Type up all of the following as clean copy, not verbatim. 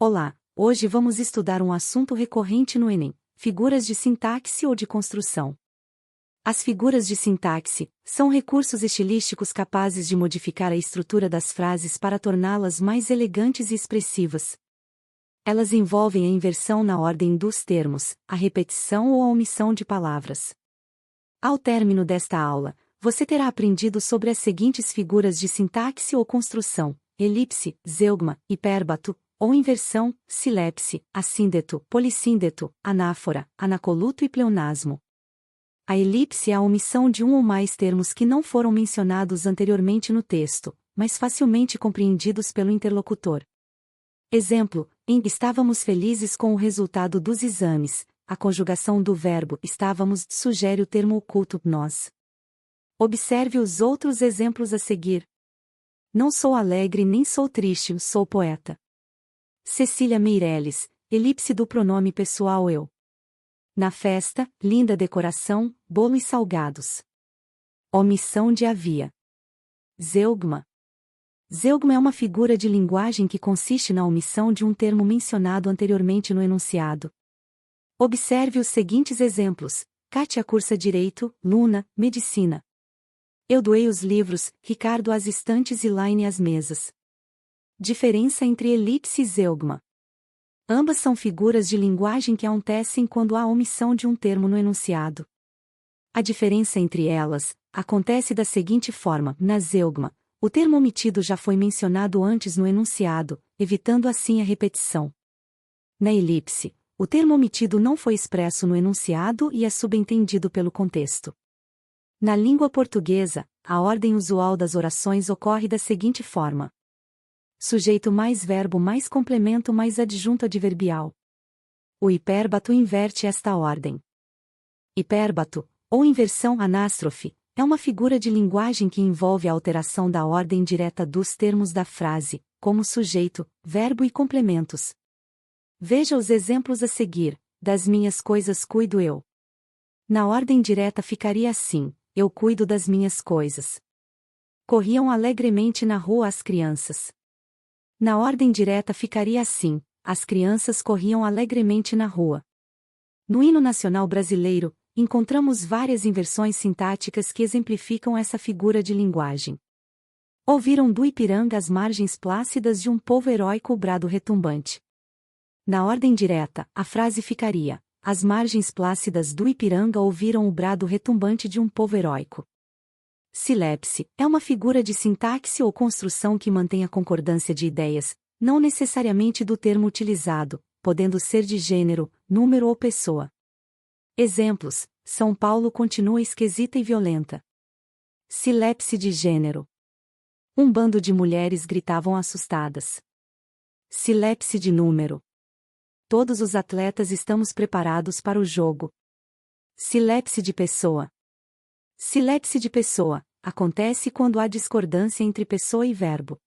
Olá, hoje vamos estudar um assunto recorrente no Enem: figuras de sintaxe ou de construção. As figuras de sintaxe são recursos estilísticos capazes de modificar a estrutura das frases para torná-las mais elegantes e expressivas. Elas envolvem a inversão na ordem dos termos, a repetição ou a omissão de palavras. Ao término desta aula, você terá aprendido sobre as seguintes figuras de sintaxe ou construção: elipse, zeugma, hipérbato, ou inversão, silepse, assíndeto, polissíndeto, anáfora, anacoluto e pleonasmo. A elipse é a omissão de um ou mais termos que não foram mencionados anteriormente no texto, mas facilmente compreendidos pelo interlocutor. Exemplo: estávamos felizes com o resultado dos exames. A conjugação do verbo estávamos sugere o termo oculto nós. Observe os outros exemplos a seguir. Não sou alegre nem sou triste, sou poeta. Cecília Meirelles, elipse do pronome pessoal eu. Na festa, linda decoração, bolo e salgados. Omissão de havia. Zeugma. Zeugma é uma figura de linguagem que consiste na omissão de um termo mencionado anteriormente no enunciado. Observe os seguintes exemplos: Kátia cursa direito, Luna, medicina. Eu doei os livros, Ricardo as estantes e Laine as mesas. Diferença entre elipse e zeugma. Ambas são figuras de linguagem que acontecem quando há omissão de um termo no enunciado. A diferença entre elas acontece da seguinte forma: na zeugma, o termo omitido já foi mencionado antes no enunciado, evitando assim a repetição. Na elipse, o termo omitido não foi expresso no enunciado e é subentendido pelo contexto. Na língua portuguesa, a ordem usual das orações ocorre da seguinte forma: sujeito mais verbo mais complemento mais adjunto adverbial. O hipérbato inverte esta ordem. Hipérbato, ou inversão anástrofe, é uma figura de linguagem que envolve a alteração da ordem direta dos termos da frase, como sujeito, verbo e complementos. Veja os exemplos a seguir: das minhas coisas cuido eu. Na ordem direta ficaria assim: eu cuido das minhas coisas. Corriam alegremente na rua as crianças. Na ordem direta ficaria assim: as crianças corriam alegremente na rua. No hino nacional brasileiro, encontramos várias inversões sintáticas que exemplificam essa figura de linguagem. Ouviram do Ipiranga as margens plácidas de um povo heróico o brado retumbante. Na ordem direta, a frase ficaria: as margens plácidas do Ipiranga ouviram o brado retumbante de um povo heróico. Silepse é uma figura de sintaxe ou construção que mantém a concordância de ideias, não necessariamente do termo utilizado, podendo ser de gênero, número ou pessoa. Exemplos: São Paulo continua esquisita e violenta. Silepse de gênero. Um bando de mulheres gritavam assustadas. Silepse de número. Todos os atletas estamos preparados para o jogo. Silepse de pessoa. Silepse de pessoa acontece quando há discordância entre pessoa e verbo.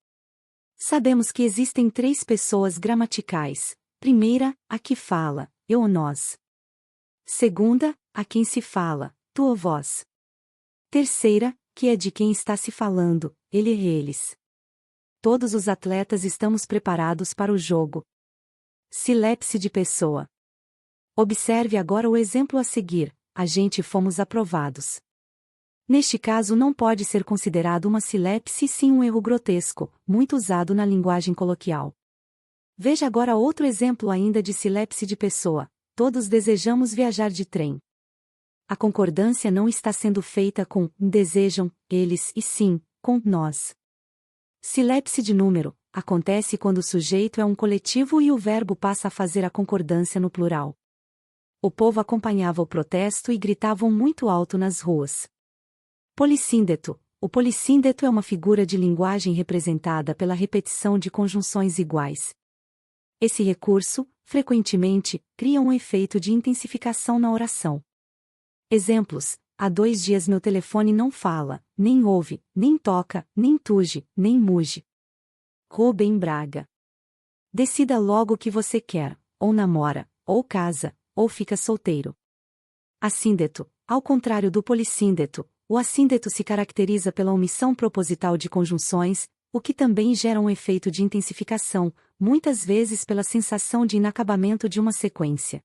Sabemos que existem 3 pessoas gramaticais. Primeira, a que fala, eu ou nós. Segunda, a quem se fala, tu ou vós. Terceira, que é de quem está se falando, ele e eles. Todos os atletas estamos preparados para o jogo. Silepse de pessoa. Observe agora o exemplo a seguir: a gente fomos aprovados. Neste caso não pode ser considerado uma silepse e sim um erro grotesco, muito usado na linguagem coloquial. Veja agora outro exemplo ainda de silepse de pessoa: todos desejamos viajar de trem. A concordância não está sendo feita com desejam, eles e sim, com nós. Silepse de número acontece quando o sujeito é um coletivo e o verbo passa a fazer a concordância no plural. O povo acompanhava o protesto e gritavam muito alto nas ruas. Polissíndeto. O polissíndeto é uma figura de linguagem representada pela repetição de conjunções iguais. Esse recurso, frequentemente, cria um efeito de intensificação na oração. Exemplos: há 2 dias meu telefone não fala, nem ouve, nem toca, nem tuge, nem muge. Rubem Braga. Decida logo o que você quer: ou namora, ou casa, ou fica solteiro. Assíndeto. Ao contrário do polissíndeto, o assíndeto se caracteriza pela omissão proposital de conjunções, o que também gera um efeito de intensificação, muitas vezes pela sensação de inacabamento de uma sequência.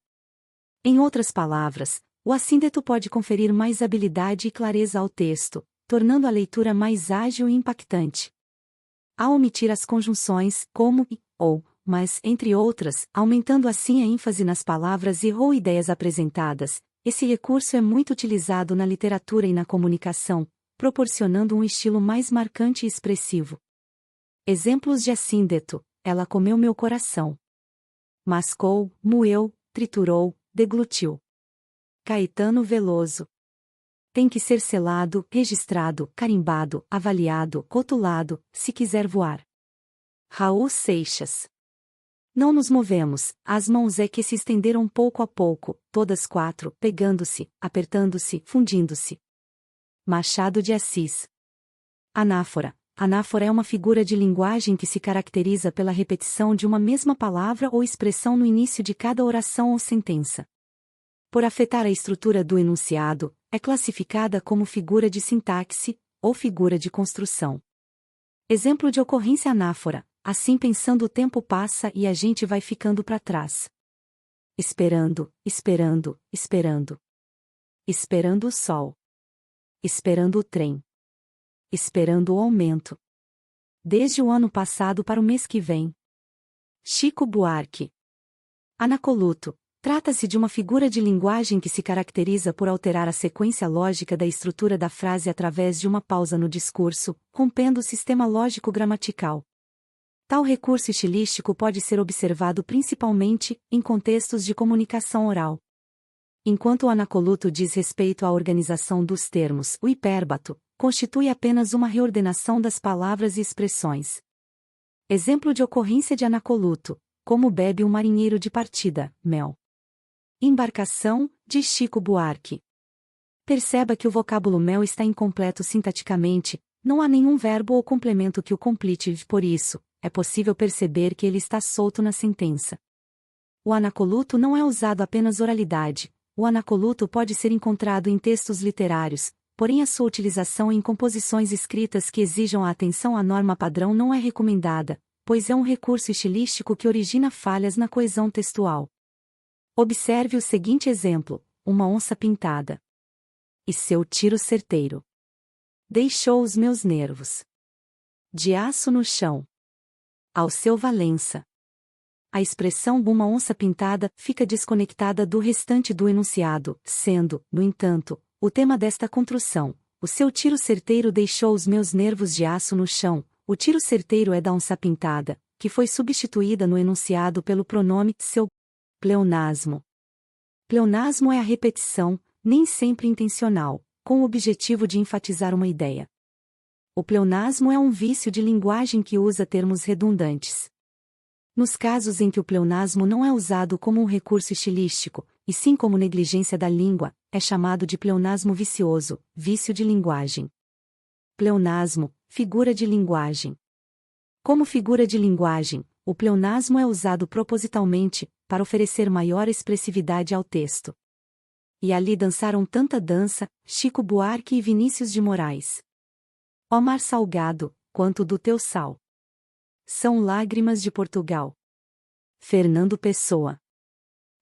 Em outras palavras, o assíndeto pode conferir mais habilidade e clareza ao texto, tornando a leitura mais ágil e impactante. Ao omitir as conjunções, como e, ou, mas, entre outras, aumentando assim a ênfase nas palavras e ou ideias apresentadas, esse recurso é muito utilizado na literatura e na comunicação, proporcionando um estilo mais marcante e expressivo. Exemplos de assíndeto: ela comeu meu coração. Mascou, moeu, triturou, deglutiu. Caetano Veloso. Tem que ser selado, registrado, carimbado, avaliado, rotulado, se quiser voar. Raul Seixas. Não nos movemos, as mãos é que se estenderam pouco a pouco, todas quatro, pegando-se, apertando-se, fundindo-se. Machado de Assis. Anáfora. Anáfora é uma figura de linguagem que se caracteriza pela repetição de uma mesma palavra ou expressão no início de cada oração ou sentença. Por afetar a estrutura do enunciado, é classificada como figura de sintaxe, ou figura de construção. Exemplo de ocorrência anáfora: assim pensando o tempo passa e a gente vai ficando para trás. Esperando, esperando, esperando. Esperando o sol. Esperando o trem. Esperando o aumento. Desde o ano passado para o mês que vem. Chico Buarque. Anacoluto. Trata-se de uma figura de linguagem que se caracteriza por alterar a sequência lógica da estrutura da frase através de uma pausa no discurso, rompendo o sistema lógico-gramatical. Tal recurso estilístico pode ser observado principalmente em contextos de comunicação oral. Enquanto o anacoluto diz respeito à organização dos termos, o hipérbato constitui apenas uma reordenação das palavras e expressões. Exemplo de ocorrência de anacoluto: como bebe um marinheiro de partida, mel. Embarcação, de Chico Buarque. Perceba que o vocábulo mel está incompleto sintaticamente, não há nenhum verbo ou complemento que o complete, por isso, é possível perceber que ele está solto na sentença. O anacoluto não é usado apenas oralidade, o anacoluto pode ser encontrado em textos literários, porém a sua utilização em composições escritas que exijam a atenção à norma padrão não é recomendada, pois é um recurso estilístico que origina falhas na coesão textual. Observe o seguinte exemplo: uma onça pintada. E seu tiro certeiro deixou os meus nervos de aço no chão. Alceu Valença. A expressão uma onça pintada fica desconectada do restante do enunciado, sendo, no entanto, o tema desta construção: o seu tiro certeiro deixou os meus nervos de aço no chão. O tiro certeiro é da onça pintada, que foi substituída no enunciado pelo pronome seu. Pleonasmo. Pleonasmo é a repetição, nem sempre intencional, com o objetivo de enfatizar uma ideia. O pleonasmo é um vício de linguagem que usa termos redundantes. Nos casos em que o pleonasmo não é usado como um recurso estilístico, e sim como negligência da língua, é chamado de pleonasmo vicioso, vício de linguagem. Pleonasmo, figura de linguagem. Como figura de linguagem, o pleonasmo é usado propositalmente, para oferecer maior expressividade ao texto. E ali dançaram tanta dança, Chico Buarque e Vinícius de Moraes. Ó mar salgado, quanto do teu sal. São lágrimas de Portugal. Fernando Pessoa.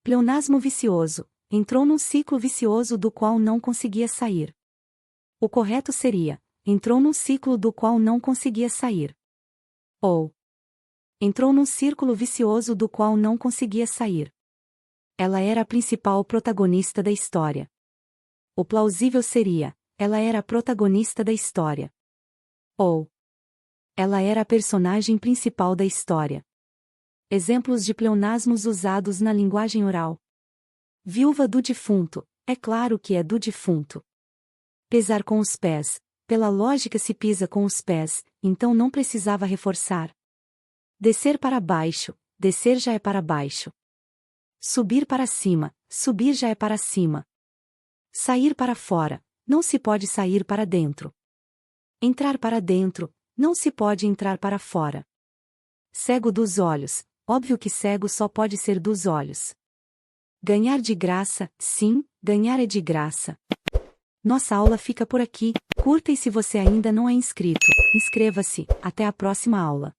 Pleonasmo vicioso, entrou num ciclo vicioso do qual não conseguia sair. O correto seria: entrou num ciclo do qual não conseguia sair. Ou entrou num círculo vicioso do qual não conseguia sair. Ela era a principal protagonista da história. O plausível seria: ela era a protagonista da história. Ou ela era a personagem principal da história. Exemplos de pleonasmos usados na linguagem oral. Viúva do defunto, é claro que é do defunto. Pesar com os pés, pela lógica se pisa com os pés, então não precisava reforçar. Descer para baixo, descer já é para baixo. Subir para cima, subir já é para cima. Sair para fora, não se pode sair para dentro. Entrar para dentro, não se pode entrar para fora. Cego dos olhos, óbvio que cego só pode ser dos olhos. Ganhar de graça, sim, ganhar é de graça. Nossa aula fica por aqui. Curta e se você ainda não é inscrito, inscreva-se. Até a próxima aula.